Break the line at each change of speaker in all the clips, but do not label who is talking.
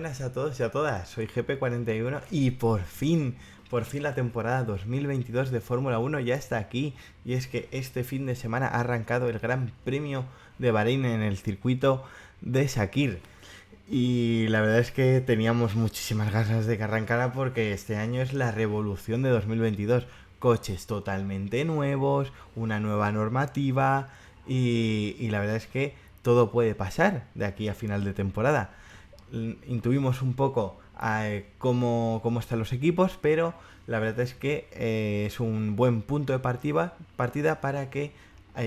buenas a todos y a todas, soy GP41 y por fin la temporada 2022 de Fórmula 1 ya está aquí. Y es que este fin de semana ha arrancado el Gran Premio de Bahrein en el circuito de Sakir. Y la verdad es que teníamos muchísimas ganas de que arrancara porque este año es la revolución de 2022. Coches totalmente nuevos, una nueva normativa y la verdad es que todo puede pasar de aquí a final de temporada. Intuimos un poco cómo están los equipos, pero la verdad es que es un buen punto de partida para que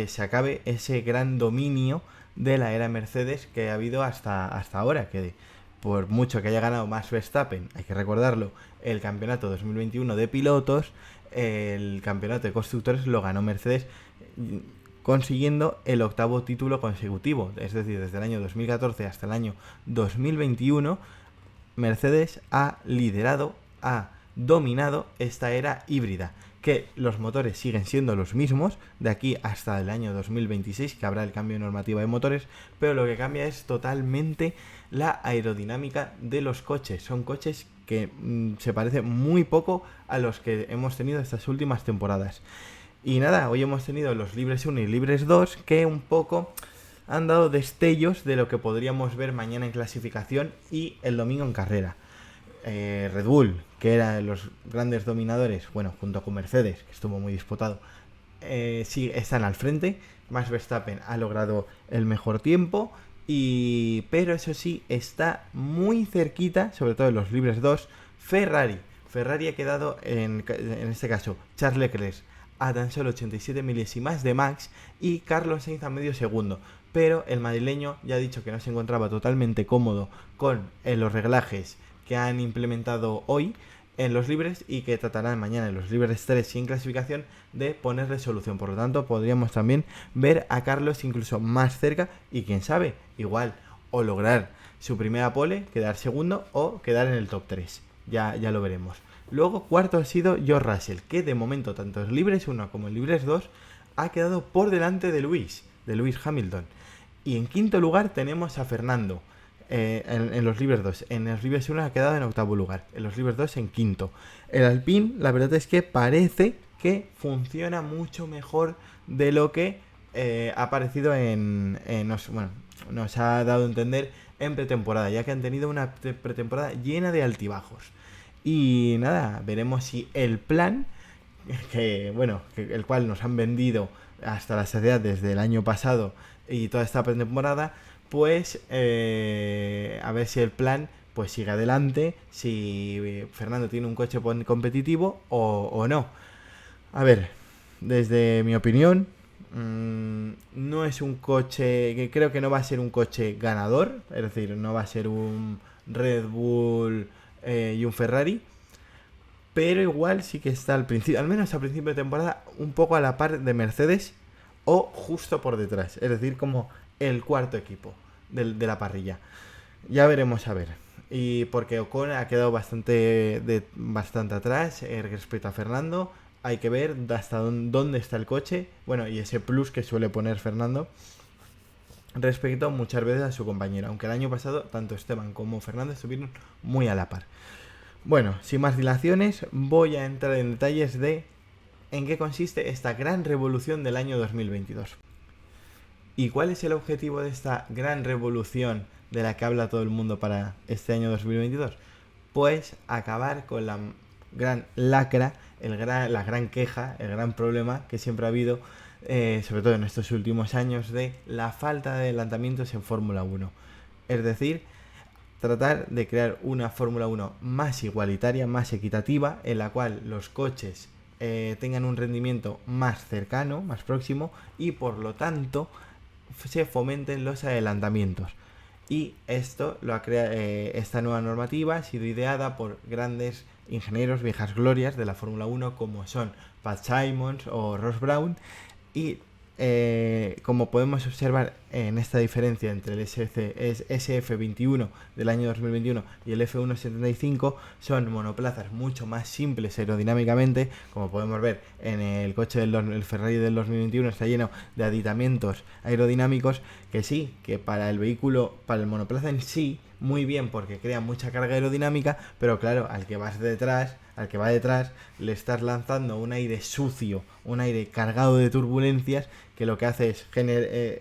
se acabe ese gran dominio de la era Mercedes que ha habido hasta ahora, que por mucho que haya ganado Max Verstappen, hay que recordarlo, el campeonato 2021 de pilotos, el campeonato de constructores lo ganó Mercedes consiguiendo el 8º título consecutivo, es decir, desde el año 2014 hasta el año 2021, Mercedes ha liderado, ha dominado esta era híbrida, que los motores siguen siendo los mismos de aquí hasta el año 2026, que habrá el cambio de normativa de motores, pero lo que cambia es totalmente la aerodinámica de los coches. Son coches que se parecen muy poco a los que hemos tenido estas últimas temporadas. Y nada, hoy hemos tenido los libres 1 y libres 2 que un poco han dado destellos de lo que podríamos ver mañana en clasificación y el domingo en carrera. Red Bull, que era de los grandes dominadores, bueno, junto con Mercedes, que estuvo muy disputado, sí están al frente. Max Verstappen ha logrado el mejor tiempo, pero eso sí, está muy cerquita, sobre todo en los libres 2, Ferrari. Ferrari ha quedado, en este caso, Charles Leclerc a tan solo 87 milésimas de Max y Carlos Sainz a medio segundo. Pero el madrileño ya ha dicho que no se encontraba totalmente cómodo con los reglajes que han implementado hoy en los libres y que tratarán mañana en los libres 3 y en clasificación de ponerle solución. Por lo tanto, podríamos también ver a Carlos incluso más cerca y quién sabe, igual o lograr su primera pole, quedar segundo o quedar en el top 3. Ya lo veremos. Luego, cuarto ha sido George Russell, que de momento, tanto en libres 1 como en libres 2, ha quedado por delante de Lewis Hamilton. Y en quinto lugar tenemos a Fernando, en los libres 2. En los libres 1 ha quedado en 8º lugar, en los libres 2 en quinto. El Alpine, la verdad es que parece que funciona mucho mejor de lo que ha parecido nos ha dado a entender en pretemporada, ya que han tenido una pretemporada llena de altibajos. Y nada, veremos si el plan, el cual nos han vendido hasta la saciedad desde el año pasado y toda esta pretemporada, pues a ver si el plan pues sigue adelante, si Fernando tiene un coche competitivo o no. A ver, desde mi opinión, no es un coche, que creo que no va a ser un coche ganador, es decir, no va a ser un Red Bull y un Ferrari, pero igual sí que está al principio, al menos al principio de temporada, un poco a la par de Mercedes o justo por detrás, es decir, como el cuarto equipo de la parrilla. Ya veremos a ver. Y porque Ocon ha quedado bastante atrás respecto a Fernando, hay que ver hasta dónde está el coche, bueno, y ese plus que suele poner Fernando respecto muchas veces a su compañero, aunque el año pasado tanto Esteban como Fernando estuvieron muy a la par. Bueno, sin más dilaciones, voy a entrar en detalles de en qué consiste esta gran revolución del año 2022. ¿Y cuál es el objetivo de esta gran revolución de la que habla todo el mundo para este año 2022? Pues acabar con la gran lacra, la gran queja, el gran problema que siempre ha habido, sobre todo en estos últimos años, de la falta de adelantamientos en Fórmula 1. Es decir, tratar de crear una Fórmula 1 más igualitaria, más equitativa, en la cual los coches tengan un rendimiento más cercano, más próximo, y por lo tanto se fomenten los adelantamientos. Y esto lo ha creado, esta nueva normativa ha sido ideada por grandes ingenieros, viejas glorias de la Fórmula 1, como son Pat Simons o Ross Brown, y como podemos observar en esta diferencia entre el SF21 del año 2021 y el F175 son monoplazas mucho más simples aerodinámicamente. Como podemos ver, en el coche el Ferrari del 2021 está lleno de aditamentos aerodinámicos que sí, que para el vehículo, para el monoplaza en sí, muy bien porque crea mucha carga aerodinámica, pero claro, al que va detrás, le estás lanzando un aire sucio, un aire cargado de turbulencias, que lo que hace es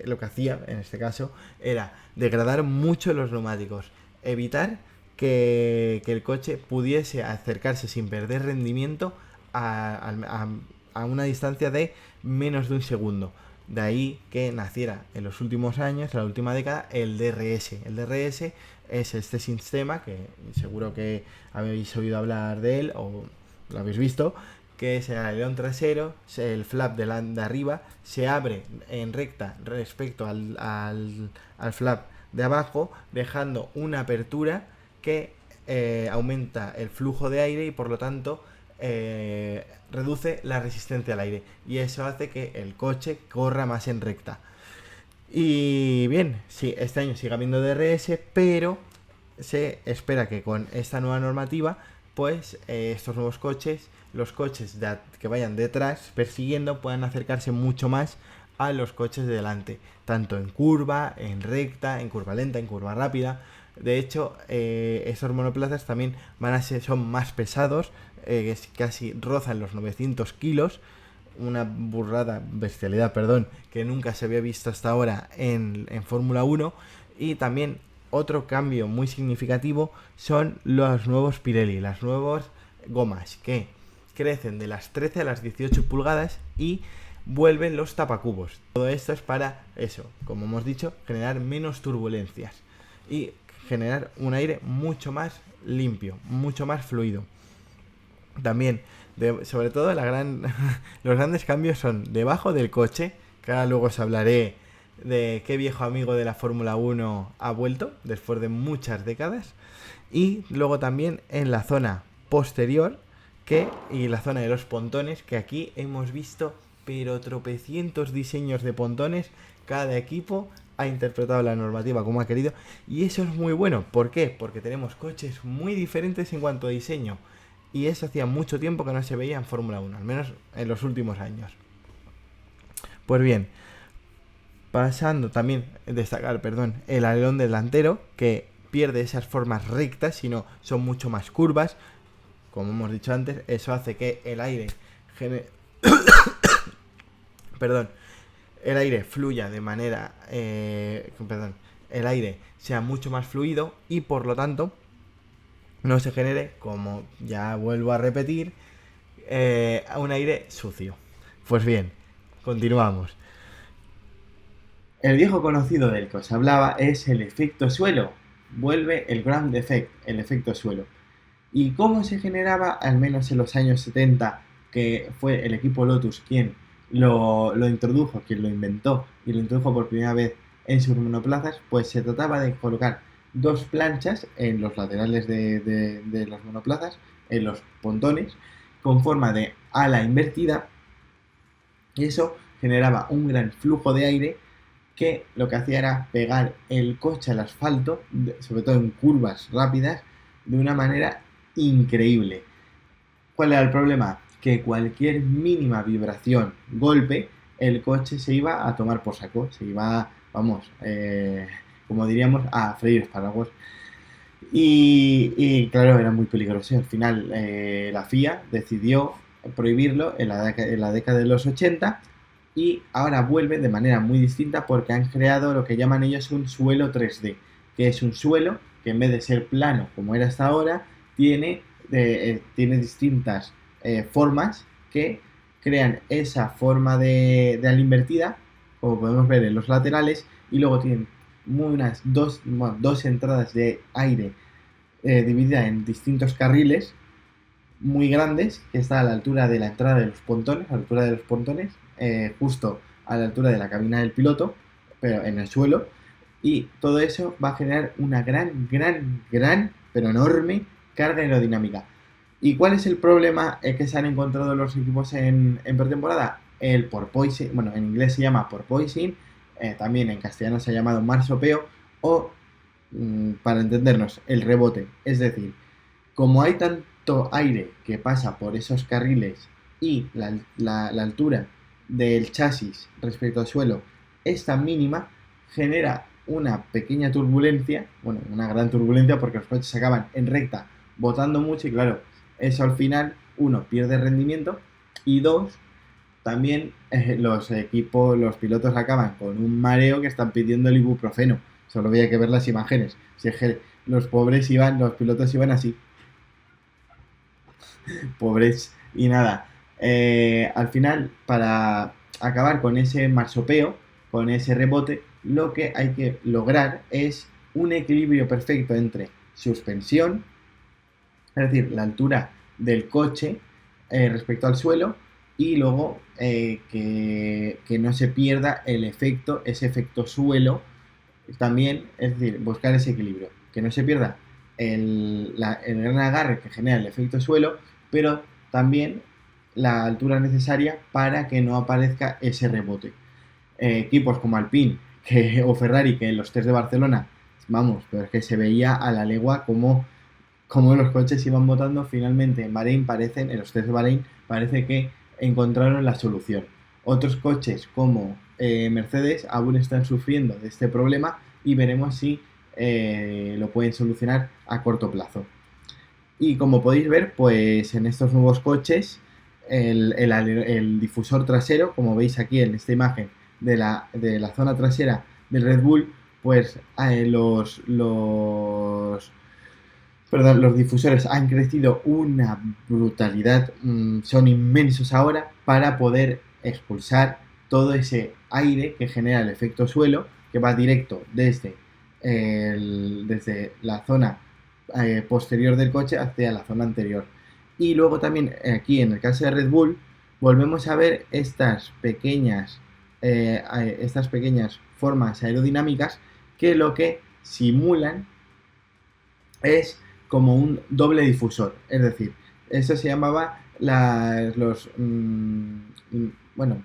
lo que hacía en este caso era degradar mucho los neumáticos, evitar que el coche pudiese acercarse sin perder rendimiento a una distancia de menos de un segundo. De ahí que naciera en los últimos años, en la última década, el DRS. El DRS es este sistema que seguro que habéis oído hablar de él o lo habéis visto, que es el alerón trasero, el flap de arriba se abre en recta respecto al flap de abajo, dejando una apertura que aumenta el flujo de aire y por lo tanto reduce la resistencia al aire, y eso hace que el coche corra más en recta. Y bien, sí, este año sigue habiendo DRS, pero se espera que con esta nueva normativa, pues estos nuevos coches, los coches que vayan detrás persiguiendo, puedan acercarse mucho más a los coches de delante, tanto en curva, en recta, en curva lenta, en curva rápida. De hecho, estos monoplazas también son más pesados, casi rozan los 900 kilos, una bestialidad, que nunca se había visto hasta ahora en Fórmula 1. Y también otro cambio muy significativo son los nuevos Pirelli, las nuevas gomas que crecen de las 13 a las 18 pulgadas y vuelven los tapacubos. Todo esto es para eso, como hemos dicho, generar menos turbulencias y generar un aire mucho más limpio, mucho más fluido. También, sobre todo, los grandes cambios son debajo del coche, que ahora luego os hablaré de qué viejo amigo de la Fórmula 1 ha vuelto después de muchas décadas, y luego también en la zona posterior y la zona de los pontones, que aquí hemos visto pero tropecientos diseños de pontones. Cada equipo ha interpretado la normativa como ha querido, y eso es muy bueno. ¿Por qué? Porque tenemos coches muy diferentes en cuanto a diseño, y eso hacía mucho tiempo que no se veía en Fórmula 1, al menos en los últimos años. Pues bien, pasando también destacar, el alerón delantero, que pierde esas formas rectas, sino son mucho más curvas. Como hemos dicho antes, eso hace que el aire el aire fluya de manera el aire sea mucho más fluido y por lo tanto no se genere, como ya vuelvo a repetir, un aire sucio. Pues bien, continuamos. El viejo conocido del que os hablaba es el efecto suelo. Vuelve el ground effect, el efecto suelo. ¿Y cómo se generaba? Al menos en los años 70, que fue el equipo Lotus quien lo introdujo, quien lo inventó y lo introdujo por primera vez en sus monoplazas, pues se trataba de colocar dos planchas en los laterales de los monoplazas, en los pontones, con forma de ala invertida, y eso generaba un gran flujo de aire que lo que hacía era pegar el coche al asfalto, sobre todo en curvas rápidas, de una manera increíble. ¿Cuál era el problema? Que cualquier mínima vibración, golpe, el coche se iba a tomar por saco, se iba, como diríamos, a freír espárragos. Y claro, era muy peligroso. Al final la FIA decidió prohibirlo en la década de los 80, y ahora vuelve de manera muy distinta porque han creado lo que llaman ellos un suelo 3D, que es un suelo que en vez de ser plano como era hasta ahora, tiene distintas formas que crean esa forma de ala invertida, como podemos ver en los laterales, y luego tienen dos entradas de aire divididas en distintos carriles muy grandes, que está a la altura de la entrada de los pontones, justo a la altura de la cabina del piloto, pero en el suelo, y todo eso va a generar una gran, pero enorme carga aerodinámica. ¿Y cuál es el problema que se han encontrado los equipos en pretemporada? El porpoising, en inglés se llama porpoising, también en castellano se ha llamado marsopeo, o, para entendernos, el rebote. Es decir, como hay tanto aire que pasa por esos carriles y la altura del chasis respecto al suelo es tan mínima, genera una pequeña turbulencia, bueno, una gran turbulencia porque los coches acaban en recta botando mucho y claro, eso al final, uno, pierde rendimiento y dos, también los pilotos acaban con un mareo que están pidiendo el ibuprofeno. Solo había que ver las imágenes. Si es que los pilotos iban así. Pobres. Y nada, al final, para acabar con ese marsopeo, con ese rebote, lo que hay que lograr es un equilibrio perfecto entre suspensión, es decir, la altura del coche respecto al suelo, y luego que no se pierda ese efecto suelo también, es decir, buscar ese equilibrio, que no se pierda el gran agarre que genera el efecto suelo, pero también la altura necesaria para que no aparezca ese rebote. Equipos como Alpine o Ferrari, que en los test de Barcelona, vamos, pero es que se veía a la legua como los coches iban botando. Finalmente en Bahrein en los test de Bahrein parece que encontraron la solución. Otros coches como Mercedes aún están sufriendo de este problema y veremos si lo pueden solucionar a corto plazo. Y como podéis ver, pues en estos nuevos coches el difusor trasero, como veis aquí en esta imagen de la zona trasera del Red Bull, pues los difusores han crecido una brutalidad, son inmensos ahora para poder expulsar todo ese aire que genera el efecto suelo, que va directo desde la zona posterior del coche hacia la zona anterior. Y luego también aquí en el caso de Red Bull volvemos a ver estas pequeñas formas aerodinámicas que lo que simulan es como un doble difusor. Es decir, eso se llamaba bueno,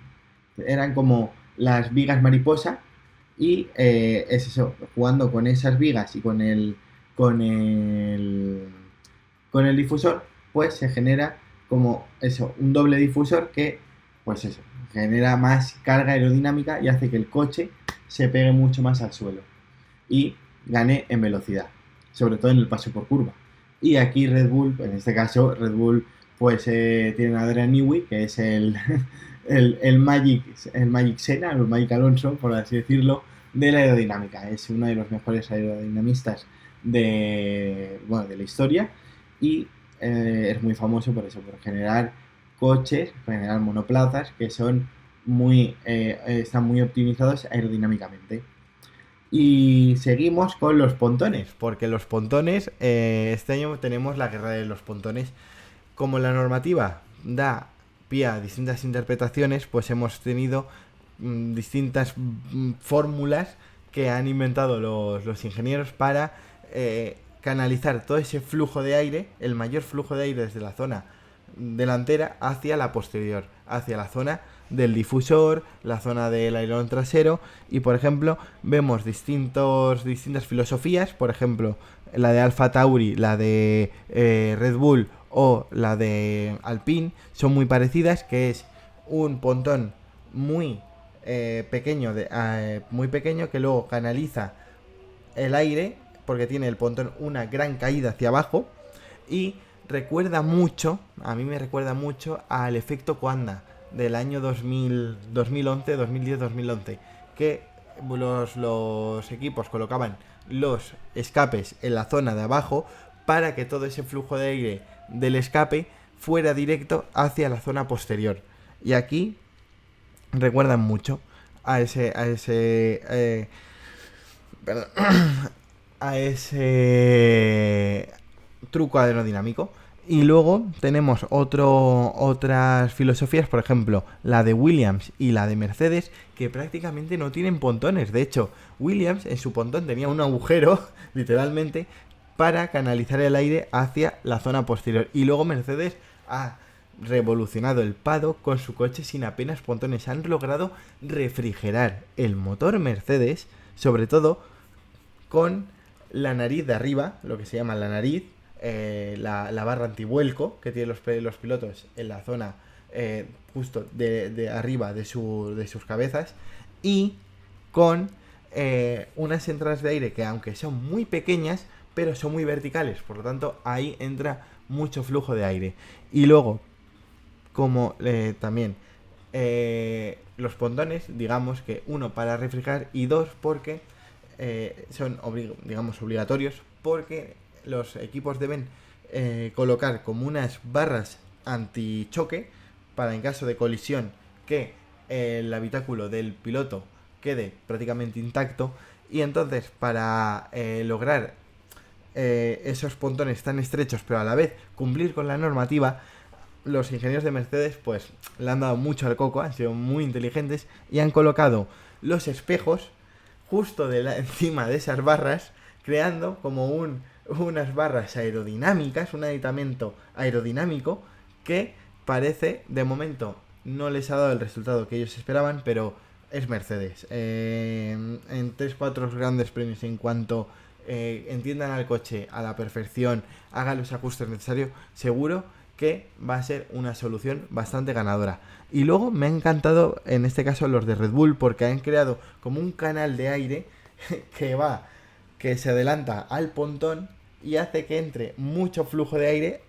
eran como las vigas mariposa, y es eso, jugando con esas vigas y con el difusor, pues se genera como eso, un doble difusor que, pues eso, genera más carga aerodinámica y hace que el coche se pegue mucho más al suelo y gane en velocidad, sobre todo en el paso por curva. Y aquí Red Bull, en este caso Red Bull, pues tiene a Adrian Newey, que es el Magic Senna, el Magic Alonso, por así decirlo, de la aerodinámica. Es uno de los mejores aerodinamistas de la historia, y es muy famoso por eso, por generar coches, generar monoplazas que son están muy optimizados aerodinámicamente. Y seguimos con los pontones, porque los pontones, este año tenemos la guerra de los pontones. Como la normativa da pie a distintas interpretaciones, pues hemos tenido distintas fórmulas que han inventado los ingenieros para canalizar todo ese flujo de aire, el mayor flujo de aire desde la zona delantera hacia la posterior, hacia la zona del difusor, la zona del alerón trasero. Y por ejemplo vemos distintas filosofías, por ejemplo la de Alfa Tauri, la de Red Bull o la de Alpine, son muy parecidas, que es un pontón muy pequeño que luego canaliza el aire, porque tiene el pontón una gran caída hacia abajo, y recuerda mucho, a mí me recuerda mucho al efecto Coanda del año 2011, 2010, 2011, que los equipos colocaban los escapes en la zona de abajo para que todo ese flujo de aire del escape fuera directo hacia la zona posterior. Y aquí recuerdan mucho a ese truco aerodinámico. Y luego tenemos otras filosofías, por ejemplo, la de Williams y la de Mercedes, que prácticamente no tienen pontones. De hecho, Williams en su pontón tenía un agujero, literalmente, para canalizar el aire hacia la zona posterior. Y luego Mercedes ha revolucionado el paddock con su coche sin apenas pontones. Han logrado refrigerar el motor Mercedes, sobre todo con la nariz de arriba, lo que se llama la nariz, la barra antivuelco que tienen los pilotos en la zona justo de arriba de sus cabezas, y con unas entradas de aire que, aunque son muy pequeñas, pero son muy verticales, por lo tanto ahí entra mucho flujo de aire. Y luego, como también los pontones, digamos que uno para refrigerar y dos porque son digamos obligatorios, porque los equipos deben colocar como unas barras antichoque para, en caso de colisión, que el habitáculo del piloto quede prácticamente intacto. Y entonces, para lograr esos pontones tan estrechos pero a la vez cumplir con la normativa, los ingenieros de Mercedes pues le han dado mucho al coco, han sido muy inteligentes y han colocado los espejos justo encima de esas barras, creando como unas barras aerodinámicas, un aditamento aerodinámico que parece, de momento, no les ha dado el resultado que ellos esperaban, pero es Mercedes. En 3-4 grandes premios, en cuanto entiendan al coche a la perfección, hagan los ajustes necesarios, seguro que va a ser una solución bastante ganadora. Y luego me ha encantado en este caso los de Red Bull, porque han creado como un canal de aire que se adelanta al pontón y hace que entre mucho flujo de aire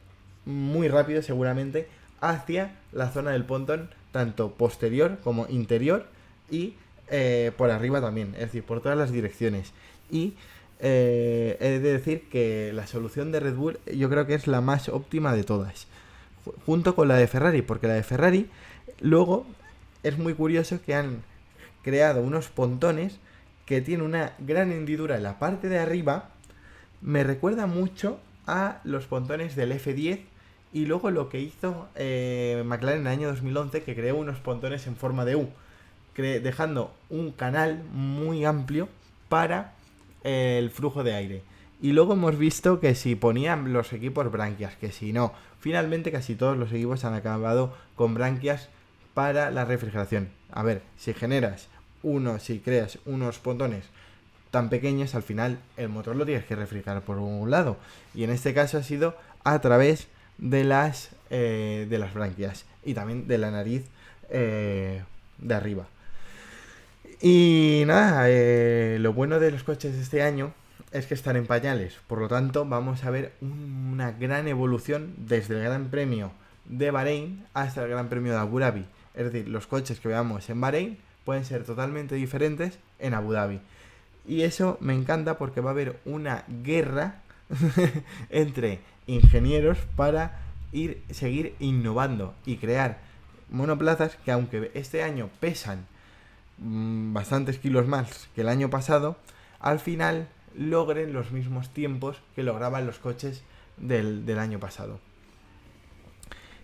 muy rápido, seguramente, hacia la zona del pontón, tanto posterior como interior, y por arriba también, es decir, por todas las direcciones. Y he de decir que la solución de Red Bull yo creo que es la más óptima de todas, junto con la de Ferrari, porque la de Ferrari luego es muy curioso que han creado unos pontones que tienen una gran hendidura en la parte de arriba. Me recuerda mucho a los pontones del F10 y luego lo que hizo McLaren en el año 2011, que creó unos pontones en forma de U, dejando un canal muy amplio para el flujo de aire. Y luego hemos visto que si ponían los equipos branquias, que si no, finalmente casi todos los equipos han acabado con branquias para la refrigeración. A ver, si creas unos pontones tan pequeños, al final el motor lo tienes que refrigerar por un lado, y en este caso ha sido a través de las branquias y también de la nariz de arriba. Y nada, lo bueno de los coches de este año es que están en pañales, por lo tanto vamos a ver una gran evolución desde el Gran Premio de Bahrein hasta el Gran Premio de Abu Dhabi. Es decir, los coches que veamos en Bahrein pueden ser totalmente diferentes en Abu Dhabi. Y eso me encanta porque va a haber una guerra entre ingenieros para seguir innovando y crear monoplazas que, aunque este año pesan bastantes kilos más que el año pasado, al final logren los mismos tiempos que lograban los coches del año pasado.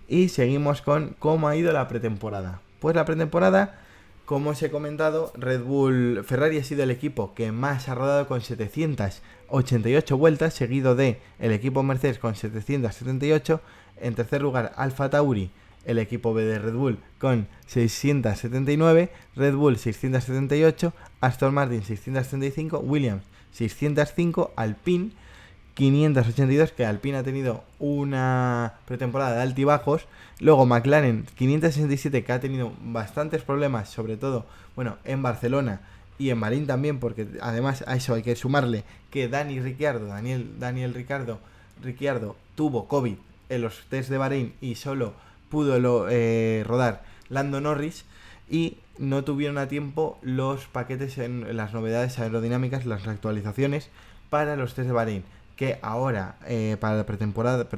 Y seguimos con cómo ha ido la pretemporada. Pues la pretemporada, como os he comentado, Ferrari ha sido el equipo que más ha rodado con 788 vueltas, seguido de el equipo Mercedes con 778. En tercer lugar, Alfa Tauri, el equipo B de Red Bull, con 679, Red Bull 678, Aston Martin 635, Williams 605, Alpine 582, que Alpine ha tenido una pretemporada de altibajos. Luego McLaren 567, que ha tenido bastantes problemas, sobre todo, bueno, en Barcelona y en Bahrein también, porque además a eso hay que sumarle que Daniel Ricciardo tuvo COVID en los test de Bahrein y solo pudo rodar Lando Norris, y no tuvieron a tiempo los paquetes en las novedades aerodinámicas, las actualizaciones para los test de Bahrein, que ahora para la pretemporada,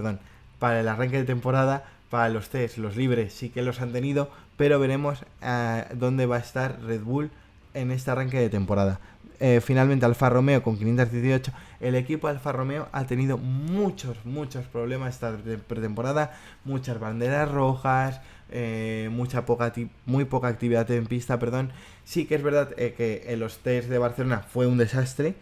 para el arranque de temporada, para los test, los libres sí que los han tenido, pero veremos dónde va a estar Red Bull en este arranque de temporada. Finalmente Alfa Romeo con 518. El equipo Alfa Romeo ha tenido muchos problemas esta pretemporada, muchas banderas rojas, muy poca actividad en pista, Sí que es verdad que en los test de Barcelona fue un desastre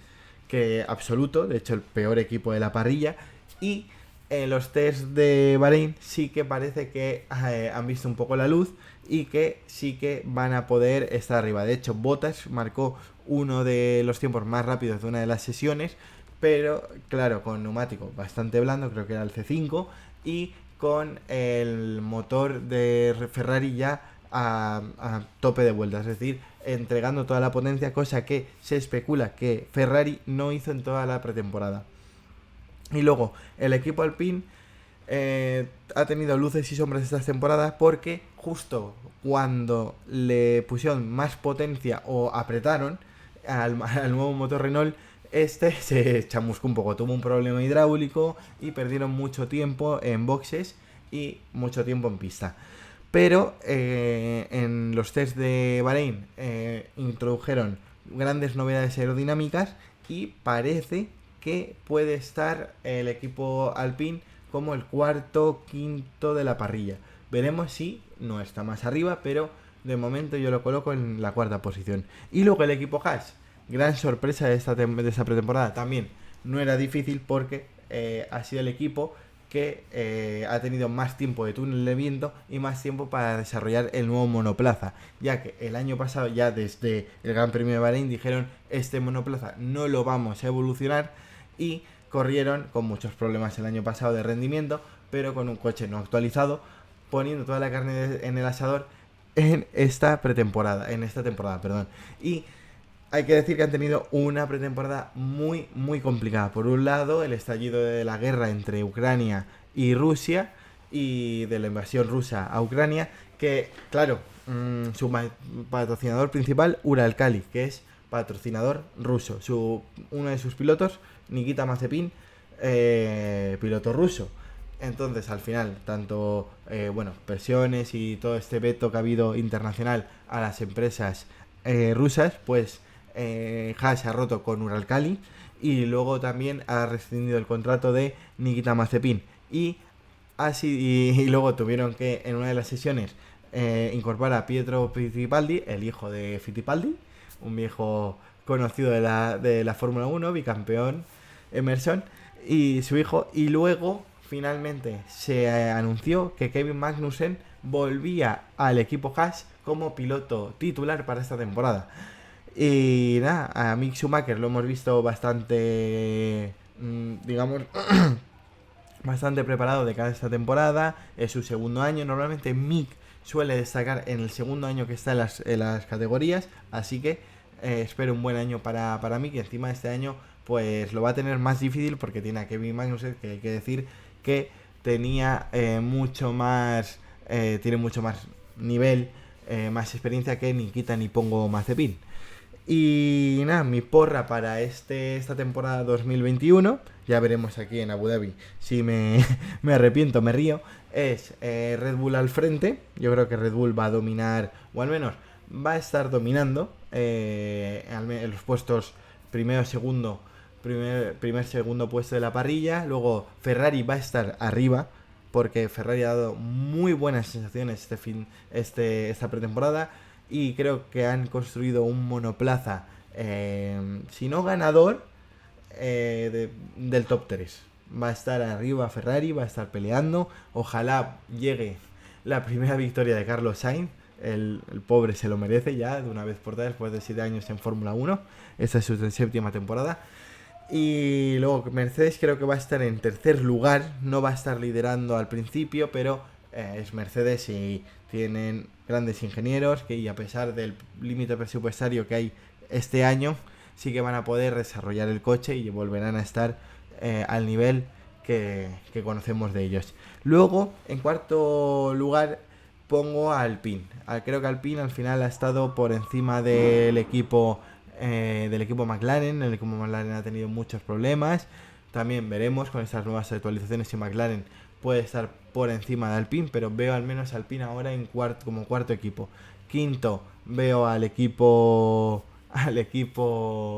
absoluto, de hecho el peor equipo de la parrilla, y en los test de Bahrein sí que parece que han visto un poco la luz y que sí que van a poder estar arriba. De hecho, Bottas marcó uno de los tiempos más rápidos de una de las sesiones, pero claro, con neumático bastante blando, creo que era el C5, y con el motor de Ferrari ya a tope de vueltas, es decir, entregando toda la potencia, cosa que se especula que Ferrari no hizo en toda la pretemporada. Y luego, el equipo Alpine ha tenido luces y sombras estas temporadas porque justo cuando le pusieron más potencia o apretaron al nuevo motor Renault, este se chamuscó un poco, tuvo un problema hidráulico y perdieron mucho tiempo en boxes y mucho tiempo en pista. Pero en los test de Bahrein introdujeron grandes novedades aerodinámicas y parece que puede estar el equipo Alpine como el cuarto, quinto de la parrilla. Veremos si no está más arriba, pero de momento yo lo coloco en la cuarta posición. Y luego el equipo Haas, gran sorpresa de esta pretemporada. También no era difícil porque ha sido el equipo que ha tenido más tiempo de túnel de viento y más tiempo para desarrollar el nuevo monoplaza, ya que el año pasado, ya desde el Gran Premio de Bahrein, dijeron este monoplaza no lo vamos a evolucionar, y corrieron con muchos problemas el año pasado de rendimiento, pero con un coche no actualizado, poniendo toda la carne en el asador en esta temporada, perdón. Y hay que decir que han tenido una pretemporada muy, muy complicada. Por un lado, el estallido de la guerra entre Ucrania y Rusia y de la invasión rusa a Ucrania, que, claro, su patrocinador principal, Uralkali, que es patrocinador ruso. Uno de sus pilotos, Nikita Mazepin, piloto ruso. Entonces, al final, tanto presiones y todo este veto que ha habido internacional a las empresas rusas, pues Haas ha roto con Uralkali y luego también ha rescindido el contrato de Nikita Mazepin. Y luego tuvieron que, en una de las sesiones, incorporar a Pietro Fittipaldi, el hijo de Fittipaldi, un viejo conocido de la Fórmula 1, bicampeón Emerson, y su hijo. Y luego finalmente se anunció que Kevin Magnussen volvía al equipo Haas como piloto titular para esta temporada. Y nada, a Mick Schumacher lo hemos visto bastante, digamos, bastante preparado de cara a esta temporada. Es su segundo año. Normalmente Mick suele destacar en el segundo año que está en las categorías. Así que espero un buen año para Mick. Y encima de este año pues lo va a tener más difícil porque tiene a Kevin Magnussen, que hay que decir que tenía tiene mucho más nivel, más experiencia que Nikita ni Pongo Mazepin. Y nada, mi porra para esta temporada 2021, ya veremos aquí en Abu Dhabi si me arrepiento, me río, es Red Bull al frente. Yo creo que Red Bull va a dominar, o al menos va a estar dominando en los puestos primer, segundo puesto de la parrilla. Luego Ferrari va a estar arriba, porque Ferrari ha dado muy buenas sensaciones esta pretemporada. Y creo que han construido un monoplaza, si no ganador, del top 3. Va a estar arriba Ferrari, va a estar peleando. Ojalá llegue la primera victoria de Carlos Sainz. El pobre se lo merece ya de una vez por todas, después de 7 años en Fórmula 1. Esta es su 7ª temporada. Y luego Mercedes creo que va a estar en tercer lugar. No va a estar liderando al principio, pero es Mercedes y tienen grandes ingenieros que, y a pesar del límite presupuestario que hay este año, sí que van a poder desarrollar el coche y volverán a estar al nivel que conocemos de ellos. Luego, en cuarto lugar, pongo a Alpine. Creo que Alpine al final ha estado por encima del equipo McLaren. El equipo McLaren ha tenido muchos problemas. También veremos con estas nuevas actualizaciones si McLaren puede estar por encima de Alpine, pero veo al menos a Alpine ahora como cuarto equipo. Quinto veo al equipo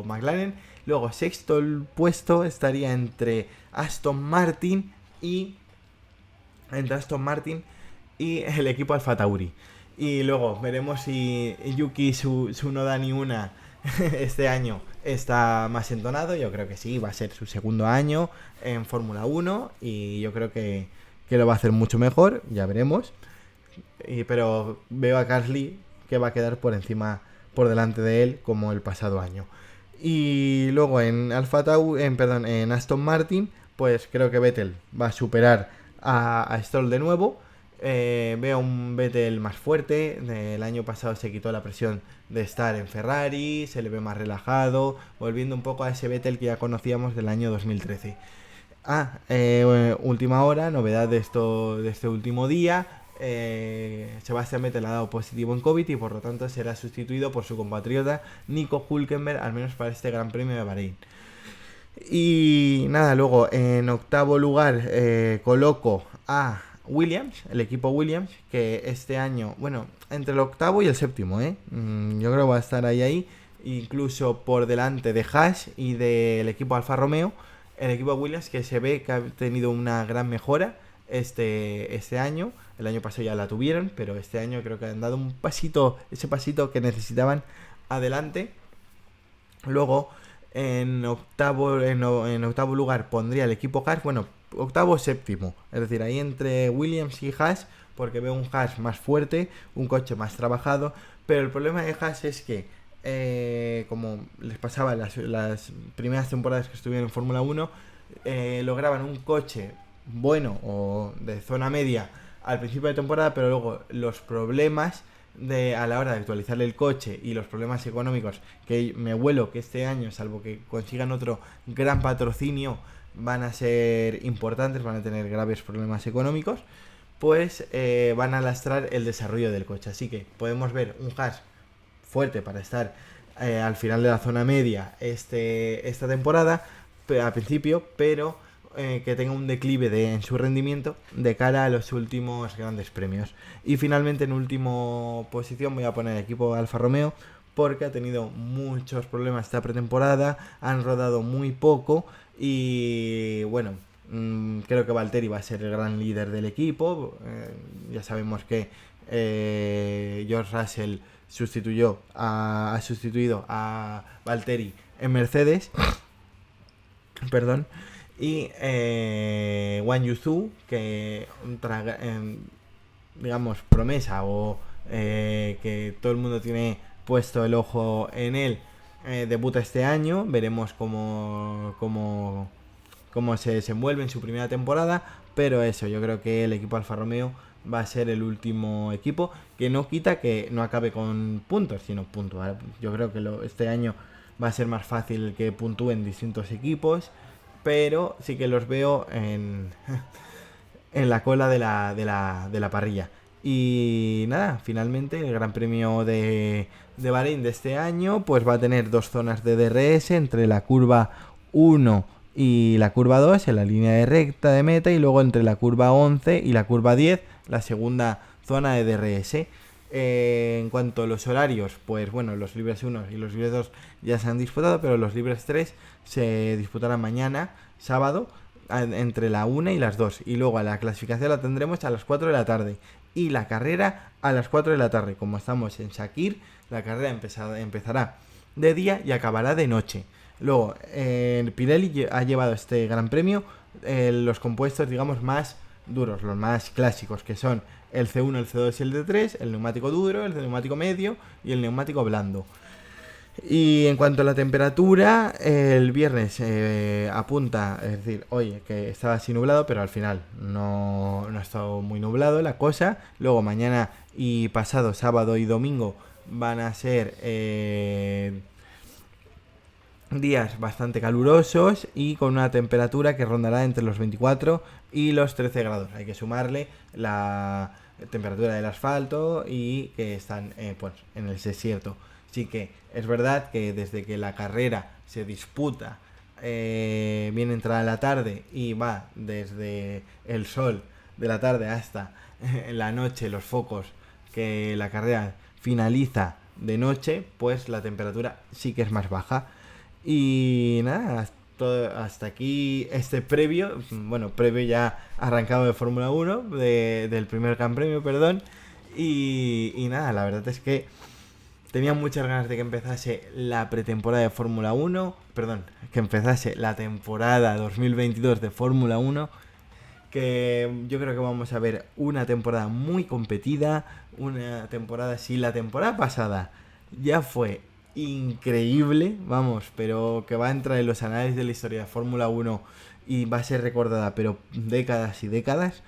McLaren. Luego sexto puesto estaría entre Aston Martin y el equipo Alfa Tauri. Y luego veremos si Yuki Tsunoda ni una este año está más entonado, yo creo que sí, va a ser su segundo año en Fórmula 1 y yo creo que lo va a hacer mucho mejor, ya veremos. Pero veo a Gasly que va a quedar por delante de él como el pasado año. Y luego en en Aston Martin, pues creo que Vettel va a superar a Stroll de nuevo. Veo un Vettel más fuerte. El año pasado se quitó la presión de estar en Ferrari, se le ve más relajado, volviendo un poco a ese Vettel que ya conocíamos del año 2013. Última hora, novedad de este último día. Sebastián Vettel ha dado positivo en COVID y por lo tanto será sustituido por su compatriota Nico Hülkenberg, al menos para este Gran Premio de Bahrein. Y nada, luego en octavo lugar coloco a Williams, el equipo Williams, que este año, bueno, entre el octavo y el séptimo, yo creo que va a estar ahí, incluso por delante de Haas y del equipo Alfa Romeo. El equipo Williams que se ve que ha tenido una gran mejora este año. El año pasado ya la tuvieron, pero este año creo que han dado ese pasito que necesitaban adelante. Luego, en octavo lugar pondría el equipo Haas, bueno, octavo o séptimo, es decir, ahí entre Williams y Haas, porque veo un Haas más fuerte, un coche más trabajado, pero el problema de Haas es que, como les pasaba las primeras temporadas que estuvieron en Fórmula 1, lograban un coche bueno o de zona media al principio de temporada, pero luego los problemas a la hora de actualizar el coche y los problemas económicos que me huelo que este año, salvo que consigan otro gran patrocinio, van a ser importantes, van a tener graves problemas económicos, pues van a lastrar el desarrollo del coche. Así que podemos ver un Haas fuerte para estar al final de la zona media esta temporada, al principio, pero que tenga un declive en su rendimiento de cara a los últimos grandes premios. Y finalmente en última posición voy a poner el equipo Alfa Romeo, porque ha tenido muchos problemas esta pretemporada, han rodado muy poco y bueno, creo que Valtteri va a ser el gran líder del equipo. Ya sabemos que George Russell ha sustituido a Valtteri en Mercedes. Perdón. Y Wang Yusu, que digamos promesa o que todo el mundo tiene puesto el ojo en él, debuta este año. Veremos cómo se desenvuelve en su primera temporada, pero eso, yo creo que el equipo Alfa Romeo va a ser el último equipo, que no quita que no acabe con puntos, sino puntuar. Yo creo que este año va a ser más fácil que puntúen distintos equipos, pero sí que los veo en la cola de la parrilla. Y nada, finalmente el Gran Premio de Bahrein de este año pues va a tener dos zonas de DRS entre la curva 1 y la curva 2 en la línea de recta de meta, y luego entre la curva 11 y la curva 10 la segunda zona de DRS. En cuanto a los horarios, pues bueno, los libres 1 y los libres 2 ya se han disputado, pero los libres 3 se disputarán mañana, sábado, entre la 1 y las 2. Y luego a la clasificación la tendremos a las 4 de la tarde. Y la carrera a las 4 de la tarde. Como estamos en Sakir, la carrera empezará de día y acabará de noche. Luego, Pirelli ha llevado este gran premio los compuestos, digamos, más duros, los más clásicos, que son el C1, el C2 y el D3, el neumático duro, el neumático medio y el neumático blando. Y en cuanto a la temperatura, el viernes apunta, es decir, hoy que estaba así nublado, pero al final no ha estado muy nublado la cosa. Luego mañana y pasado, sábado y domingo, van a ser días bastante calurosos y con una temperatura que rondará entre los 24 y los 13 grados. Hay que sumarle la temperatura del asfalto y que están pues, en el desierto. Así que es verdad que desde que la carrera se disputa bien entrada la tarde y va desde el sol de la tarde hasta la noche, los focos, que la carrera finaliza de noche, pues la temperatura sí que es más baja. Y nada, hasta aquí este previo ya arrancado de Fórmula 1, del primer Gran Premio, perdón. Y nada, la verdad es que Tenía muchas ganas de que empezase la pretemporada de Fórmula 1, perdón, que empezase la temporada 2022 de Fórmula 1, que yo creo que vamos a ver una temporada muy competida, una temporada, si la temporada pasada ya fue increíble, vamos, pero que va a entrar en los anales de la historia de Fórmula 1 y va a ser recordada, pero décadas y décadas.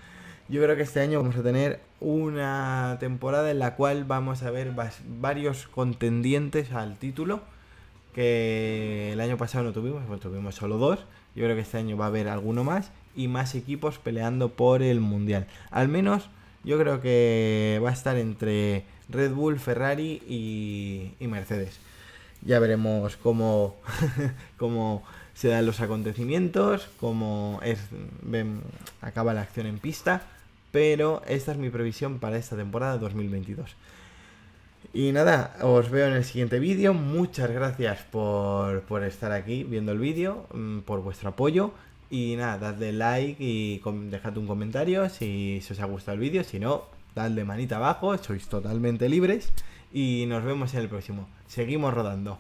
Yo creo que este año vamos a tener una temporada en la cual vamos a ver varios contendientes al título, que el año pasado no tuvimos, pues tuvimos solo 2. Yo creo que este año va a haber alguno más y más equipos peleando por el mundial. Al menos yo creo que va a estar entre Red Bull, Ferrari y Mercedes. Ya veremos cómo, cómo se dan los acontecimientos, cómo acaba la acción en pista, pero esta es mi previsión para esta temporada 2022. Y nada, os veo en el siguiente vídeo. Muchas gracias por estar aquí viendo el vídeo, por vuestro apoyo. Y nada, dadle like y dejad un comentario si os ha gustado el vídeo. Si no, dadle manita abajo, sois totalmente libres. Y nos vemos en el próximo. Seguimos rodando.